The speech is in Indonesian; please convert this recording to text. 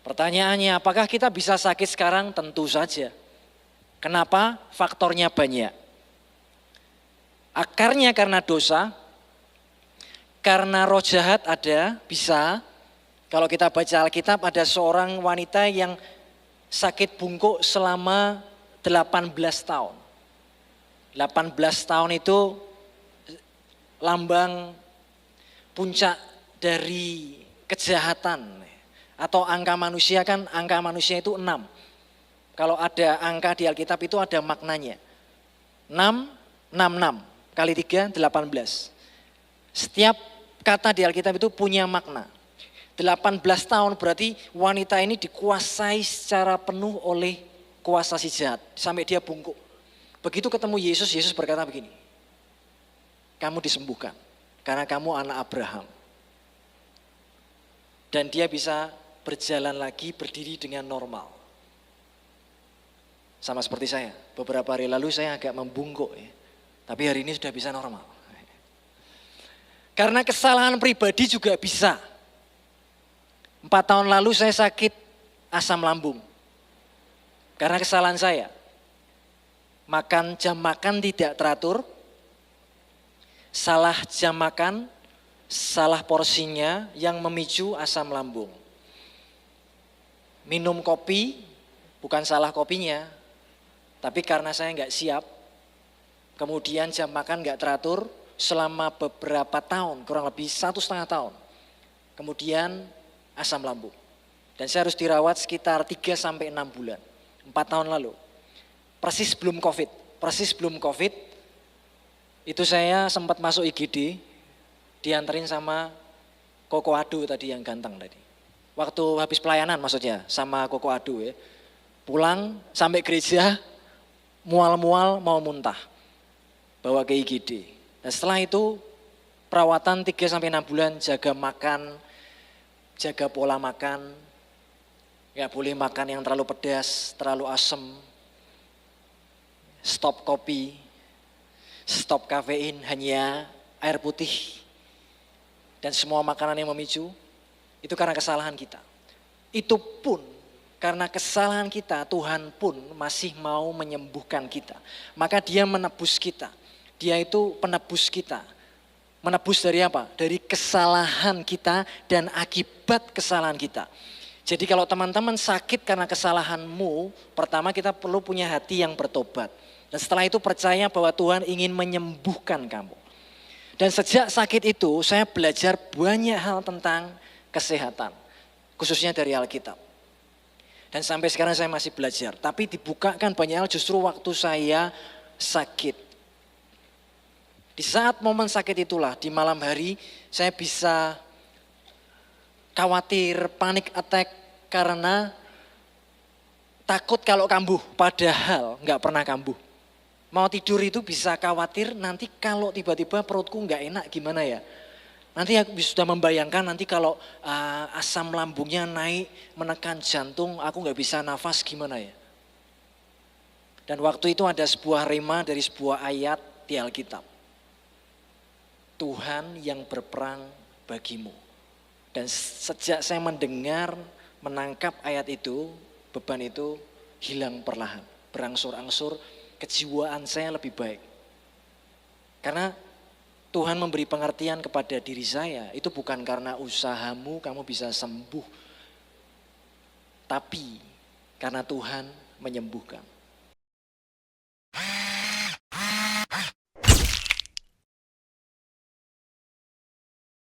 Pertanyaannya, apakah kita bisa sakit sekarang? Tentu saja. Kenapa? Faktornya banyak. Akarnya karena dosa, karena roh jahat ada, bisa. Kalau kita baca Alkitab ada seorang wanita yang sakit bungkuk selama 18 tahun. 18 tahun itu lambang puncak dari kejahatan. Atau angka manusia kan, angka manusia itu 6. Kalau ada angka di Alkitab itu ada maknanya. 6, 6 kali 3, 18. Setiap kata di Alkitab itu punya makna. 18 tahun berarti wanita ini dikuasai secara penuh oleh kuasa si jahat. Sampai dia bungkuk. Begitu ketemu Yesus, Yesus berkata begini. Kamu disembuhkan karena kamu anak Abraham. Dan dia bisa berjalan lagi, berdiri dengan normal. Sama seperti saya, beberapa hari lalu saya agak membungkuk ya. Tapi hari ini sudah bisa normal. Karena kesalahan pribadi juga bisa. 4 tahun lalu saya sakit asam lambung. Karena kesalahan saya. Jam makan tidak teratur. Salah jam makan, salah porsinya yang memicu asam lambung. Minum kopi, bukan salah kopinya, tapi karena saya nggak siap, kemudian jam makan nggak teratur selama beberapa tahun, kurang lebih 1,5 tahun. Kemudian asam lambung. Dan saya harus dirawat sekitar 3-6 bulan, 4 tahun lalu. Persis sebelum COVID, itu saya sempat masuk IGD, dianterin sama Koko Adu tadi yang ganteng tadi. Waktu habis pelayanan maksudnya sama Koko Adu ya. Pulang sampai gereja mual-mual mau muntah. Bawa ke IGD. Dan setelah itu perawatan 3-6 bulan, jaga makan, jaga pola makan. Gak boleh makan yang terlalu pedas, terlalu asam. Stop kopi, stop kafein, hanya air putih. Dan semua makanan yang memicu. Itu karena kesalahan kita. Itu pun karena kesalahan kita, Tuhan pun masih mau menyembuhkan kita. Maka dia menebus kita. Dia itu penebus kita. Menebus dari apa? Dari kesalahan kita dan akibat kesalahan kita. Jadi kalau teman-teman sakit karena kesalahanmu, pertama kita perlu punya hati yang bertobat. Dan setelah itu percaya bahwa Tuhan ingin menyembuhkan kamu. Dan sejak sakit itu saya belajar banyak hal tentang kesehatan, khususnya dari Alkitab. Dan sampai sekarang saya masih belajar, tapi dibukakan banyak hal justru waktu saya sakit. Di saat momen sakit itulah, di malam hari saya bisa khawatir, panik attack karena takut kalau kambuh, padahal nggak pernah kambuh. Mau tidur itu bisa khawatir nanti kalau tiba-tiba perutku nggak enak gimana ya. Nanti aku sudah membayangkan nanti kalau asam lambungnya naik menekan jantung, aku nggak bisa nafas gimana ya. Dan waktu itu ada sebuah rema dari sebuah ayat di Alkitab. Tuhan yang berperang bagimu. Dan sejak saya mendengar, menangkap ayat itu, beban itu hilang perlahan. Berangsur-angsur kejiwaan saya lebih baik. Karena Tuhan memberi pengertian kepada diri saya, itu bukan karena usahamu kamu bisa sembuh. Tapi karena Tuhan menyembuhkan.